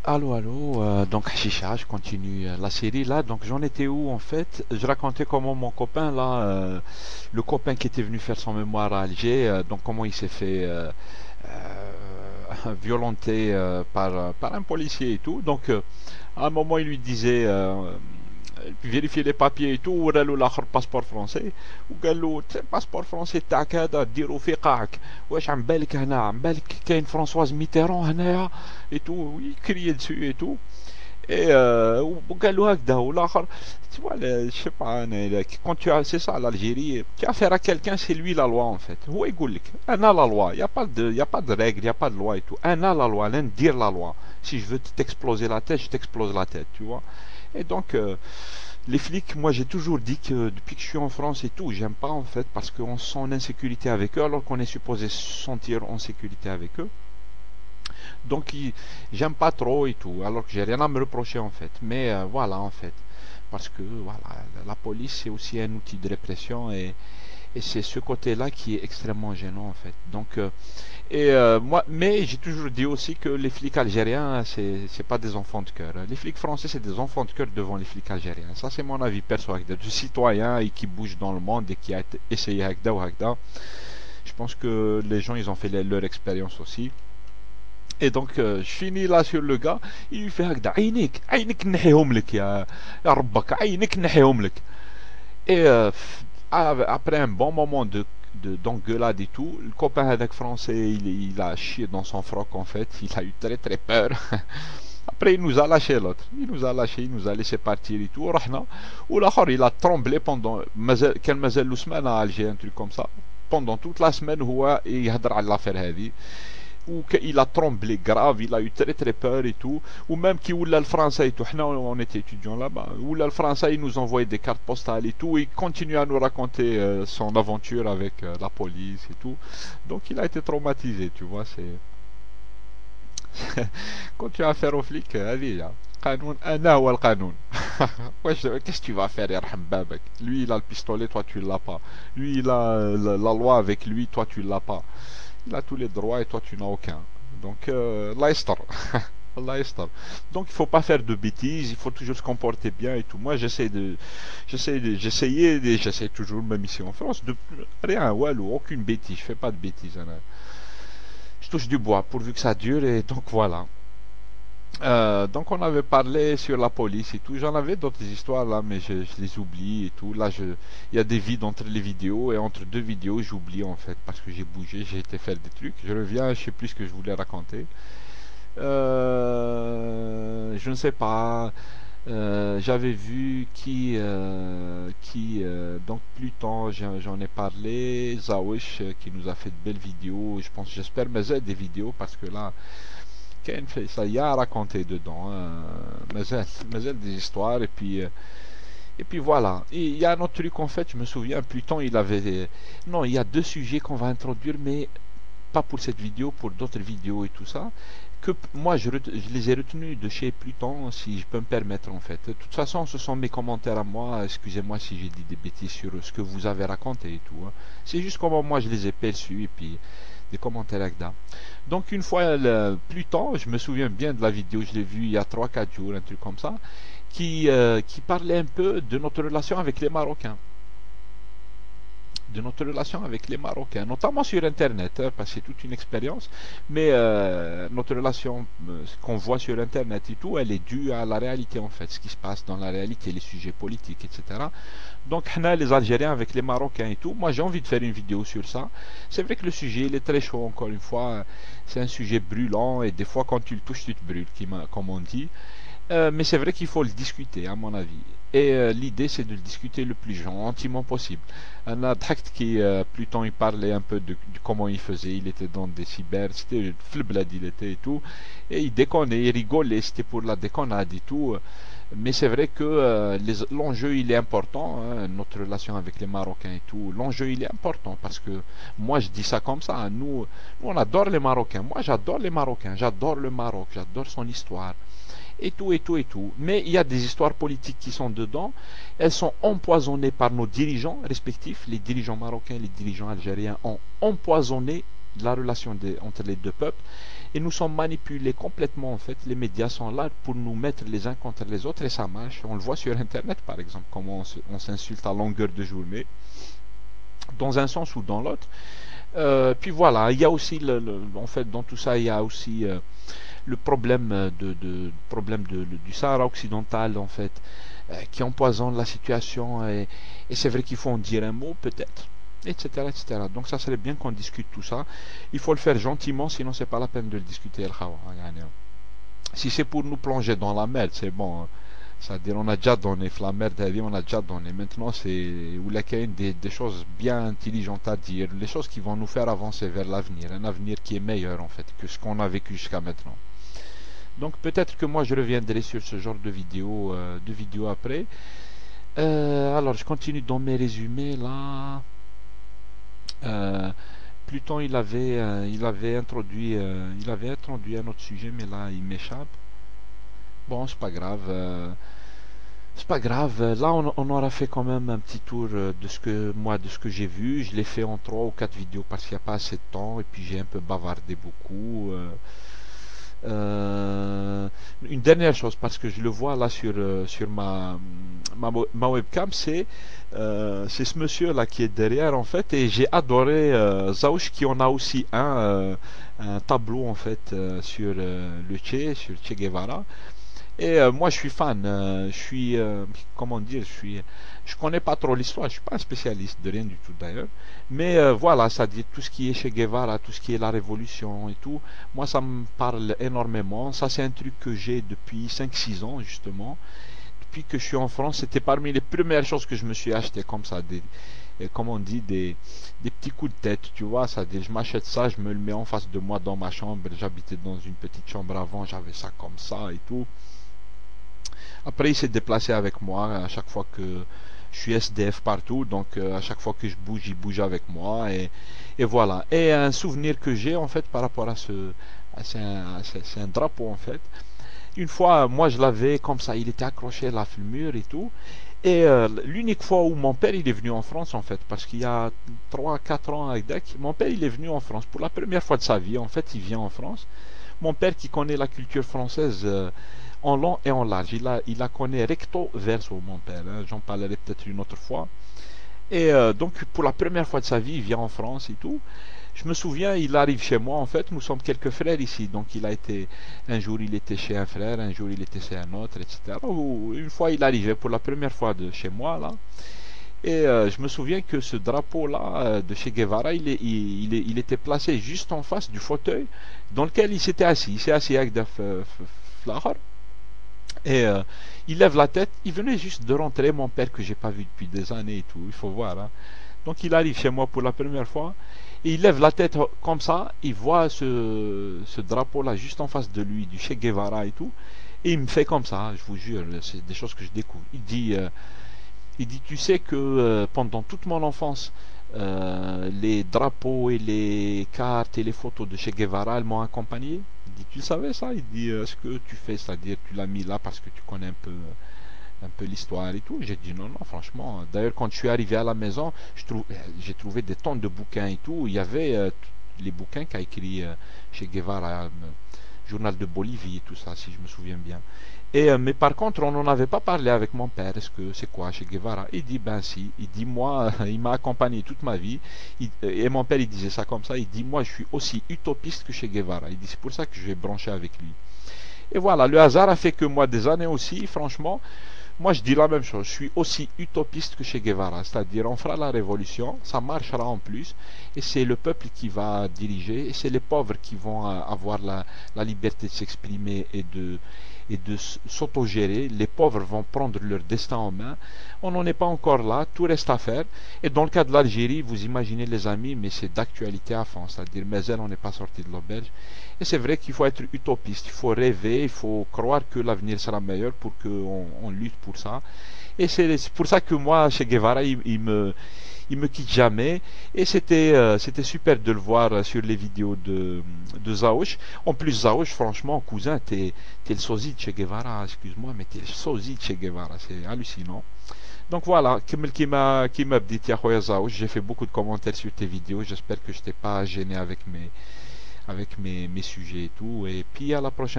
Allô, allô, donc Chicha, je continue la série là. Donc j'en étais où en fait? Je racontais comment mon copain là, le copain qui était venu faire son mémoire à Alger, donc comment il s'est fait violenter par un policier et tout. Donc à un moment il lui disait vérifier les papiers et tout, ورا له الاخر باسبور فرونسي وقال له الباسبور فرونسي تاعك هذا ديرو في قاعك واش عم بالك هنا عم بالك كاين فرانسواز ميتيرون هنايا et tout, il criait dessus et tout. Et وقال له هكذا والاخر tu vois je sais pas quand tu as c'est ça l'Algérie tu as affaire à quelqu'un c'est lui la loi en fait هو يقول لك انا la loi il y a pas de règle il y a pas de loi et tout انا la loi لن dire la loi si je veux t'exploser la tête je t'explose la tête tu vois et donc les flics, moi j'ai toujours dit que depuis que je suis en France et tout, j'aime pas en fait parce qu'on se sent en insécurité avec eux alors qu'on est supposé se sentir en sécurité avec eux. Donc j'aime pas trop et tout, alors que j'ai rien à me reprocher en fait. Mais voilà en fait, parce que voilà, la police c'est aussi un outil de répression et c'est ce côté-là qui est extrêmement gênant en fait. Donc moi, mais j'ai toujours dit aussi que les flics algériens c'est pas des enfants de cœur. Les flics français c'est des enfants de cœur devant les flics algériens. Ça c'est mon avis perso, de citoyen et qui bouge dans le monde et qui a essayé Hagda ou Hagda. Je pense que les gens ils ont fait leur expérience aussi. Et donc je finis là sur le gars, il lui fait هكذا عينيك عينيك نحيهم لك يا ربك عينيك نحيهم لك. Et après un bon moment d'engueulade et tout, le copain avec français, il a chié dans son froc en fait, il a eu très très peur. Après il nous a lâché l'autre, il nous a lâché, il nous a laissé partir et tout, رحنا والاخر il a tremblé pendant كان مازال له سمانة à Alger un truc comme ça. Pendant toute la semaine هو يهدر على l'affaire هذه ou qu'il a tremblé grave, il a eu très très peur et tout, ou même qu'il oula le français et tout, on était étudiants là-bas, oula le français, il nous envoyait des cartes postales et tout, et il continue à nous raconter son aventure avec la police et tout, donc il a été traumatisé, tu vois, c'est... Quand tu as affaire aux flics, allez là, قانون انا هو القانون. Qu'est-ce que tu vas faire يرحم بابك. Lui il a le pistolet, toi tu l'as pas. Lui il a la loi avec lui, toi tu l'as pas. Il a tous les droits et toi tu n'as aucun. Donc, Allah yastar. Allah yastar. Donc, il faut pas faire de bêtises, il faut toujours se comporter bien et tout. Moi, j'essaie toujours, même ici en France, de rien, walou, aucune bêtise. Je fais pas de bêtises. Hein. Je touche du bois pourvu que ça dure et donc voilà. Donc on avait parlé sur la police et tout. J'en avais d'autres histoires là, mais je les oublie et tout. Là, il y a des vides entre les vidéos et entre deux vidéos, j'oublie en fait parce que j'ai bougé, j'ai été faire des trucs. Je reviens, je sais plus ce que je voulais raconter. Je ne sais pas. J'avais vu donc Pluton, j'en ai parlé. Zawish qui nous a fait de belles vidéos. Je pense, j'espère, mais j'ai des vidéos parce que là. كاين في ça y a à raconter dedans مازال des histoires et puis voilà et il y a un autre truc en fait je me souviens Pluton il avait non il y a deux sujets qu'on va introduire mais pas pour cette vidéo pour d'autres vidéos et tout ça que moi je les ai retenus de chez Pluton si je peux me permettre en fait de toute façon ce sont mes commentaires à moi excusez-moi si j'ai dit des bêtises sur ce que vous avez raconté et tout hein. C'est juste comment moi je les ai perçus et puis des commentaires Agda. Donc une fois plus tard, je me souviens bien de la vidéo, je l'ai vue il y a 3 4 jours, un truc comme ça, qui parlait un peu de notre relation avec les Marocains. De notre relation avec les Marocains, notamment sur Internet, hein, parce que c'est toute une expérience, mais notre relation qu'on voit sur Internet et tout, elle est due à la réalité en fait, ce qui se passe dans la réalité, les sujets politiques, etc. Donc, les Algériens avec les Marocains et tout, moi j'ai envie de faire une vidéo sur ça. C'est vrai que le sujet, il est très chaud, encore une fois, c'est un sujet brûlant, et des fois quand tu le touches, tu te brûles, comme on dit. Mais c'est vrai qu'il faut le discuter, à mon avis. Et l'idée, c'est de le discuter le plus gentiment possible. Un adhact qui, plus tôt, il parlait un peu de comment il faisait. Il était dans des cyber, c'était flblad, il était et tout. Et il déconnait, il rigolait, c'était pour la déconnade et tout. Mais c'est vrai que l'enjeu, il est important, hein, notre relation avec les Marocains et tout. L'enjeu, il est important parce que moi, je dis ça comme ça. Hein, nous, on adore les Marocains. Moi, j'adore les Marocains. J'adore le Maroc. J'adore son histoire et tout, et tout, et tout. Mais il y a des histoires politiques qui sont dedans. Elles sont empoisonnées par nos dirigeants respectifs. Les dirigeants marocains et les dirigeants algériens ont empoisonné la relation entre les deux peuples. et nous sommes manipulés complètement en fait. Les médias sont là pour nous mettre les uns contre les autres et ça marche. On le voit sur internet par exemple, comment on s'insulte à longueur de journée, dans un sens ou dans l'autre. Puis voilà, il y a aussi en fait dans tout ça il y a aussi le problème du Sahara occidental en fait, qui empoisonne la situation et c'est vrai qu'il faut en dire un mot peut-être, etc., etc. Donc ça serait bien qu'on discute tout ça. Il faut le faire gentiment, sinon c'est pas la peine de le discuter. Si c'est pour nous plonger dans la merde, c'est bon. C'est-à-dire on a déjà donné la merde, on a déjà donné. Maintenant c'est où il y a des choses bien intelligentes à dire, les choses qui vont nous faire avancer vers l'avenir, un avenir qui est meilleur en fait que ce qu'on a vécu jusqu'à maintenant. Donc peut-être que moi je reviendrai sur ce genre de vidéo après. Alors je continue dans mes résumés là. Pluton il avait introduit un autre sujet, mais là il m'échappe. Bon, c'est pas grave. C'est pas grave. Là, on aura fait quand même un petit tour de ce que j'ai vu. Je l'ai fait en 3 ou 4 vidéos parce qu'il n'y a pas assez de temps et puis j'ai un peu bavardé beaucoup. Une dernière chose, parce que je le vois là sur ma webcam, c'est ce monsieur là qui est derrière en fait, et j'ai adoré Zaouch qui en a aussi un tableau en fait sur sur Che Guevara. Et moi je suis fan, comment dire, je connais pas trop l'histoire, je suis pas un spécialiste de rien du tout d'ailleurs, mais voilà, ça dit tout ce qui est chez Guevara, tout ce qui est la révolution et tout, moi ça me parle énormément. Ça c'est un truc que j'ai depuis 5-6 ans justement. Depuis que je suis en France, c'était parmi les premières choses que je me suis acheté comme ça, comme on dit, des petits coups de tête, tu vois. Ça dit, je m'achète ça, je me le mets en face de moi dans ma chambre. J'habitais dans une petite chambre avant, j'avais ça comme ça et tout. Après, il s'est déplacé avec moi à chaque fois que je suis SDF partout, donc à chaque fois que je bouge, il bouge avec moi, et voilà. Et un souvenir que j'ai en fait par rapport à c'est un drapeau en fait. Une fois, moi je l'avais comme ça, il était accroché à la mur et tout. Et l'unique fois où mon père il est venu en France en fait, parce qu'il y a 3-4 ans avec Deck, mon père il est venu en France pour la première fois de sa vie. En fait, il vient en France. Mon père qui connaît la culture française en long et en large, il la connaît recto verso, mon père, hein. J'en parlerai peut-être une autre fois. Et donc pour la première fois de sa vie, il vient en France et tout. Je me souviens, il arrive chez moi en fait, nous sommes quelques frères ici, donc un jour il était chez un frère, un jour il était chez un autre, etc. Une fois il arrivait pour la première fois de chez moi là, et je me souviens que ce drapeau là de chez Guevara, il était placé juste en face du fauteuil dans lequel il s'était assis. Il s'est assis avec des fleurs. Et il lève la tête, il venait juste de rentrer, mon père que j'ai pas vu depuis des années et tout, il faut voir, hein. Donc il arrive chez moi pour la première fois, et il lève la tête comme ça, il voit ce drapeau-là juste en face de lui, du Che Guevara et tout, et il me fait comme ça, je vous jure, c'est des choses que je découvre. Il dit, tu sais que pendant toute mon enfance, les drapeaux et les cartes et les photos de Che Guevara, elles m'ont accompagné. Il dit, tu le savais ça? Il dit, est-ce que tu fais, c'est-à-dire tu l'as mis là parce que tu connais un peu l'histoire et tout. J'ai dit non, non, franchement. D'ailleurs, quand je suis arrivé à la maison, j'ai trouvé des tonnes de bouquins et tout. Il y avait les bouquins qu'a écrit Che Guevara, Journal de Bolivie et tout ça, si je me souviens bien. Et, mais par contre, on n'en avait pas parlé avec mon père. Est-ce que c'est quoi Che Guevara? Il dit ben si. Il dit moi, il m'a accompagné toute ma vie. Et mon père, il disait ça comme ça. Il dit moi, je suis aussi utopiste que Che Guevara. Il dit c'est pour ça que je vais brancher avec lui. Et voilà, le hasard a fait que moi, des années aussi, franchement, moi je dis la même chose. Je suis aussi utopiste que Che Guevara. C'est-à-dire, on fera la révolution, ça marchera en plus, et c'est le peuple qui va diriger, et c'est les pauvres qui vont avoir la liberté de s'exprimer et de s'autogérer. Les pauvres vont prendre leur destin en main. On n'en est pas encore là, tout reste à faire. Et dans le cas de l'Algérie, vous imaginez les amis, mais c'est d'actualité à fond. C'est-à-dire, mais elle, on n'est pas sorti de l'auberge. Et c'est vrai qu'il faut être utopiste, il faut rêver, il faut croire que l'avenir sera meilleur pour qu'on lutte pour ça. Et c'est pour ça que moi, Che Guevara, il me quitte jamais. Et c'était super de le voir sur les vidéos de Zaouch. En plus, Zaouch, franchement, cousin, t'es le sosie de Che Guevara, excuse-moi, mais t'es le sosie de Che Guevara, c'est hallucinant. Donc voilà, qui m'a dit Zaouch, j'ai fait beaucoup de commentaires sur tes vidéos, j'espère que je t'ai pas gêné avec avec mes sujets et tout. Et puis à la prochaine.